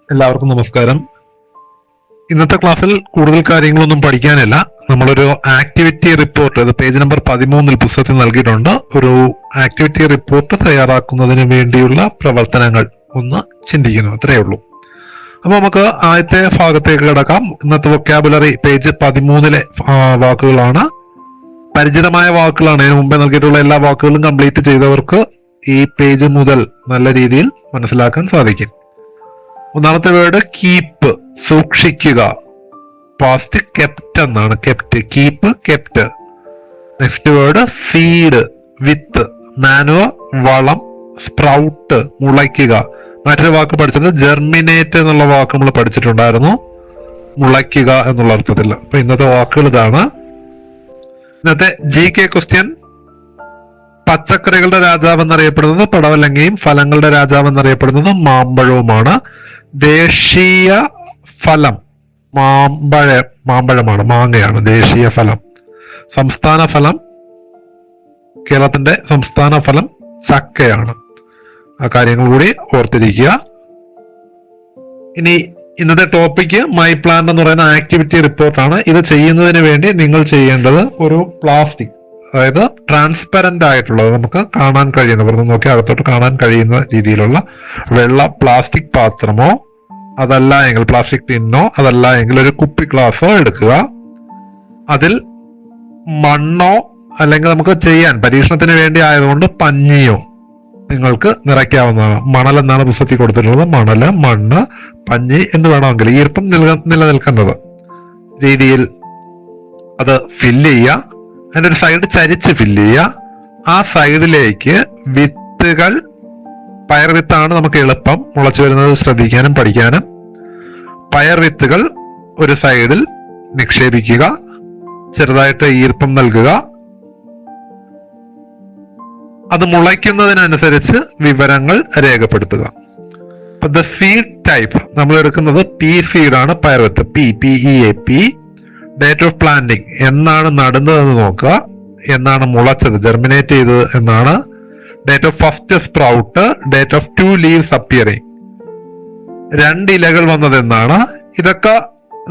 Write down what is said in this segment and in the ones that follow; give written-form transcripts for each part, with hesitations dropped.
എല്ലാവർക്കും നമസ്കാരം. ഇന്നത്തെ ക്ലാസ്സിൽ കൂടുതൽ കാര്യങ്ങളൊന്നും പഠിക്കാനില്ല. നമ്മളൊരു ആക്ടിവിറ്റി റിപ്പോർട്ട്, ഇത് പേജ് നമ്പർ 13 പുസ്തകത്തിൽ നൽകിയിട്ടുണ്ട്. ഒരു ആക്ടിവിറ്റി റിപ്പോർട്ട് തയ്യാറാക്കുന്നതിന് വേണ്ടിയുള്ള പ്രവർത്തനങ്ങൾ ഒന്ന് ചിന്തിക്കുന്നു, അത്രയേ ഉള്ളൂ. അപ്പൊ നമുക്ക് ആദ്യത്തെ ഭാഗത്തേക്ക് കിടക്കാം. ഇന്നത്തെ വൊക്കാബുലറി പേജ് 13 വാക്കുകളാണ്. പരിചിതമായ വാക്കുകളാണ്. ഇതിനു മുമ്പേ നൽകിയിട്ടുള്ള എല്ലാ വാക്കുകളും കംപ്ലീറ്റ് ചെയ്തവർക്ക് ഈ പേജ് മുതൽ നല്ല രീതിയിൽ മനസ്സിലാക്കാൻ സാധിക്കും. ഒന്നാമത്തെ വേർഡ് കീപ്പ്, സൂക്ഷിക്കുക. പാസ്റ്റ് കെപ്റ്റ് എന്നാണ്, kept, keep, kept. Next word seed, വിത്ത്. മാനുവർ, വളം. സ്പ്രൗട്ട്, മുളയ്ക്കുക. മറ്റൊരു വാക്ക് പഠിച്ചത് ജെർമിനേറ്റ് എന്നുള്ള വാക്ക് നമ്മൾ പഠിച്ചിട്ടുണ്ടായിരുന്നു, മുളയ്ക്കുക എന്നുള്ള അർത്ഥത്തിൽ. അപ്പൊ ഇന്നത്തെ വാക്കുകൾ ഇതാണ്. ഇന്നത്തെ GK ക്വസ്റ്റ്യൻ: പച്ചക്കറികളുടെ രാജാവ് എന്നറിയപ്പെടുന്നത് പടവലങ്ങയും ഫലങ്ങളുടെ രാജാവ് എന്നറിയപ്പെടുന്നത് മാമ്പഴവുമാണ്. ദേശീയ ഫലം മാമ്പഴമാണ്, മാങ്ങയാണ് ദേശീയ ഫലം. സംസ്ഥാന ഫലം, കേരളത്തിന്റെ സംസ്ഥാന ഫലം ചക്കയാണ്. ആ കാര്യങ്ങൾ കൂടി ഓർത്തിരിക്കുക. ഇനി ഇന്നത്തെ ടോപ്പിക്ക് മൈ പ്ലാൻ എന്ന് പറയുന്ന ആക്ടിവിറ്റി റിപ്പോർട്ടാണ്. ഇത് ചെയ്യുന്നതിന് വേണ്ടി നിങ്ങൾ ചെയ്യേണ്ടത് ഒരു പ്ലാസ്റ്റിക്, അതായത് ട്രാൻസ്പെറന്റ് ആയിട്ടുള്ളത്, നമുക്ക് കാണാൻ കഴിയുന്ന, പുറത്ത് നോക്കി അകത്തോട്ട് കാണാൻ കഴിയുന്ന രീതിയിലുള്ള വെള്ള പ്ലാസ്റ്റിക് പാത്രമോ, അതല്ല എങ്കിൽ പ്ലാസ്റ്റിക് ടിന്നോ, അതല്ല എങ്കിൽ ഒരു കുപ്പി ഗ്ലാസോ എടുക്കുക. അതിൽ മണ്ണോ അല്ലെങ്കിൽ നമുക്ക് ചെയ്യാൻ പരീക്ഷണത്തിന് വേണ്ടി ആയതുകൊണ്ട് പഞ്ഞിയോ നിങ്ങൾക്ക് നിറയ്ക്കാവുന്നതാണ്. മണൽ എന്നാണ് പുസ്തകത്തിൽ കൊടുത്തിട്ടുള്ളത്. മണല്, മണ്ണ്, പഞ്ഞി എന്ന് വേണമെങ്കിൽ ഈർപ്പം നിലനിൽക്കുന്നത് രീതിയിൽ അത് ഫില്ല് ചെയ്യുക. അതിൻ്റെ ഒരു സൈഡ് ചരിച്ച് ഫില്ല് ചെയ്യുക. ആ സൈഡിലേക്ക് വിത്തുകൾ, പയർ വിത്താണ് നമുക്ക് എളുപ്പം മുളച്ചു വരുന്നത് ശ്രദ്ധിക്കാനും പഠിക്കാനും. പയർ വിത്തുകൾ ഒരു സൈഡിൽ നിക്ഷേപിക്കുക. ചെറുതായിട്ട് ഈർപ്പം നൽകുക. അത് മുളയ്ക്കുന്നതിനനുസരിച്ച് വിവരങ്ങൾ രേഖപ്പെടുത്തുക. അപ്പൊ ദ സീഡ് ടൈപ്പ് നമ്മൾ എടുക്കുന്നത് പി സീഡാണ്, പയർ വിത്ത്, PEA. ഡേറ്റ് ഓഫ് പ്ലാന്റിങ്, എന്നാണ് നടുന്നതെന്ന് നോക്കുക. എന്നാണ് മുളച്ചത്, ജെർമിനേറ്റ് ചെയ്തത് എന്നാണ്. Date of first sprout. Date of 2 leaves appearing, 2 ഇലകൾ വന്നത് എന്നാണ്. ഇതൊക്കെ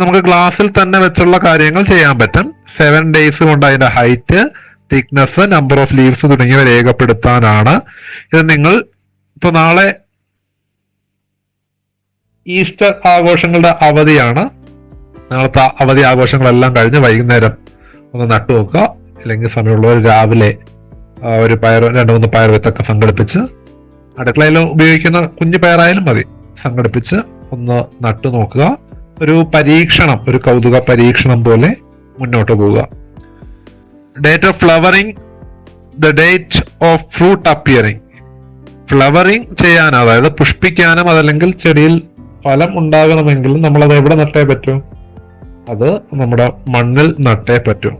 നമുക്ക് ക്ലാസ്സിൽ തന്നെ വെച്ചുള്ള കാര്യങ്ങൾ ചെയ്യാൻ പറ്റും. 7 days കൊണ്ട് അതിന്റെ height, thickness, number of leaves തുടങ്ങിയവ രേഖപ്പെടുത്താനാണ്. ഇത് നിങ്ങൾ ഇപ്പൊ നാളെ ഈസ്റ്റർ ആഘോഷങ്ങളുടെ അവധിയാണ്. നാളത്തെ അവധി ആഘോഷങ്ങളെല്ലാം കഴിഞ്ഞ് വൈകുന്നേരം ഒന്ന് നട്ടു നോക്കുക. അല്ലെങ്കിൽ സമയമുള്ളവർ രാവിലെ ഒരു 2-3 പയർ വിത്തൊക്കെ സംഘടിപ്പിച്ച്, അടുക്കളയിൽ ഉപയോഗിക്കുന്ന കുഞ്ഞു പയറായാലും മതി, സംഘടിപ്പിച്ച് ഒന്ന് നട്ടു നോക്കുക. ഒരു പരീക്ഷണം, ഒരു കൗതുക പരീക്ഷണം പോലെ മുന്നോട്ട് പോവുക. Date of flowering, the date of fruit appearing. Flowering ചെയ്യാൻ, അതായത് പുഷ്പിക്കാനും അതല്ലെങ്കിൽ ചെടിയിൽ ഫലം ഉണ്ടാകണമെങ്കിലും നമ്മളത് എവിടെ നട്ടേ പറ്റൂ? അത് നമ്മുടെ മണ്ണിൽ നട്ടേ പറ്റൂ.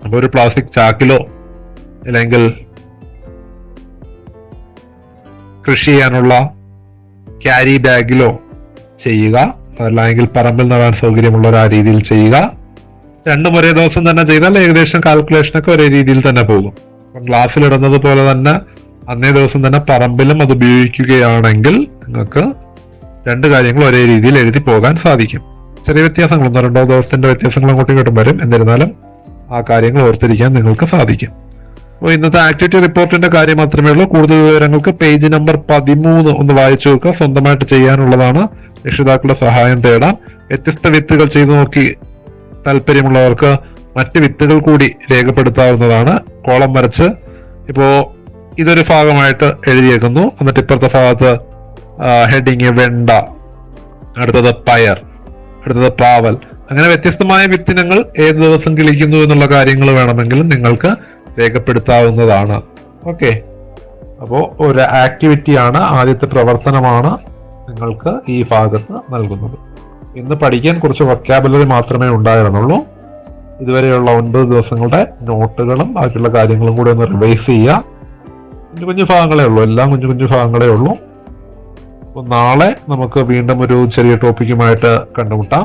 അപ്പൊ ഒരു പ്ലാസ്റ്റിക് ചാക്കിലോ അല്ലെങ്കിൽ കൃഷി ചെയ്യാനുള്ള ക്യാരി ബാഗിലോ ചെയ്യുക. അതല്ലെങ്കിൽ പറമ്പിൽ നടാൻ സൗകര്യമുള്ള ആ രീതിയിൽ ചെയ്യുക. 2 ഒരേ ദിവസം തന്നെ ചെയ്താൽ ഏകദേശം കാൽക്കുലേഷനൊക്കെ ഒരേ രീതിയിൽ തന്നെ പോകും. ഗ്ലാസ്സിലിടുന്നത് പോലെ തന്നെ അന്നേ ദിവസം തന്നെ പറമ്പിലും അത് ഉപയോഗിക്കുകയാണെങ്കിൽ നിങ്ങൾക്ക് 2 കാര്യങ്ങൾ ഒരേ രീതിയിൽ എഴുതി പോകാൻ സാധിക്കും. ചെറിയ വ്യത്യാസങ്ങൾ, 1-2 ദിവസത്തിന്റെ വ്യത്യാസങ്ങൾ അങ്ങോട്ടും ഇങ്ങോട്ടും വരും. എന്നിരുന്നാലും ആ കാര്യങ്ങൾ ഓർത്തിരിക്കാൻ നിങ്ങൾക്ക് സാധിക്കും. അപ്പോൾ ഇന്നത്തെ ആക്ടിവിറ്റി റിപ്പോർട്ടിന്റെ കാര്യം മാത്രമേ ഉള്ളൂ. കൂടുതൽ വിവരങ്ങൾക്ക് പേജ് നമ്പർ 13 ഒന്ന് വായിച്ചു നോക്കുക. സ്വന്തമായിട്ട് ചെയ്യാനുള്ളതാണ്. രക്ഷിതാക്കളുടെ സഹായം തേടാം. വ്യത്യസ്ത വിത്തുകൾ ചെയ്തു നോക്കി താല്പര്യമുള്ളവർക്ക് മറ്റ് വിത്തുകൾ കൂടി രേഖപ്പെടുത്താവുന്നതാണ്. കോളം വരച്ച് ഇപ്പോ ഇതൊരു ഭാഗമായിട്ട് എഴുതിയേക്കുന്നു. എന്നിട്ട് ഇപ്പുറത്തെ ഭാഗത്ത് ഹെഡിങ് വെണ്ട, അടുത്തത് പയർ, അടുത്തത് പാവൽ. അങ്ങനെ വ്യത്യസ്തമായ വിത്തിനങ്ങൾ ഏത് ദിവസം കിളിക്കുന്നു എന്നുള്ള കാര്യങ്ങൾ വേണമെങ്കിലും നിങ്ങൾക്ക് രേഖപ്പെടുത്താവുന്നതാണ്. ഓക്കെ, അപ്പോൾ ഒരു ആക്ടിവിറ്റിയാണ്, ആദ്യത്തെ പ്രവർത്തനമാണ് നിങ്ങൾക്ക് ഈ ഭാഗത്ത് നൽകുന്നത്. ഇന്ന് പഠിക്കാൻ കുറച്ച് വൊക്കാബുലറി മാത്രമേ ഉണ്ടായിരുന്നുള്ളൂ. ഇതുവരെയുള്ള 9 ദിവസങ്ങളുടെ നോട്ടുകളും ബാക്കിയുള്ള കാര്യങ്ങളും കൂടെ ഒന്ന് റിവൈസ് ചെയ്യുക. കുഞ്ഞു ഭാഗങ്ങളേ ഉള്ളൂ, എല്ലാം കുഞ്ഞു ഭാഗങ്ങളേ ഉള്ളൂ. അപ്പോൾ നാളെ നമുക്ക് വീണ്ടും ഒരു ചെറിയ ടോപ്പിക്കുമായിട്ട് കണ്ടുമുട്ടാം.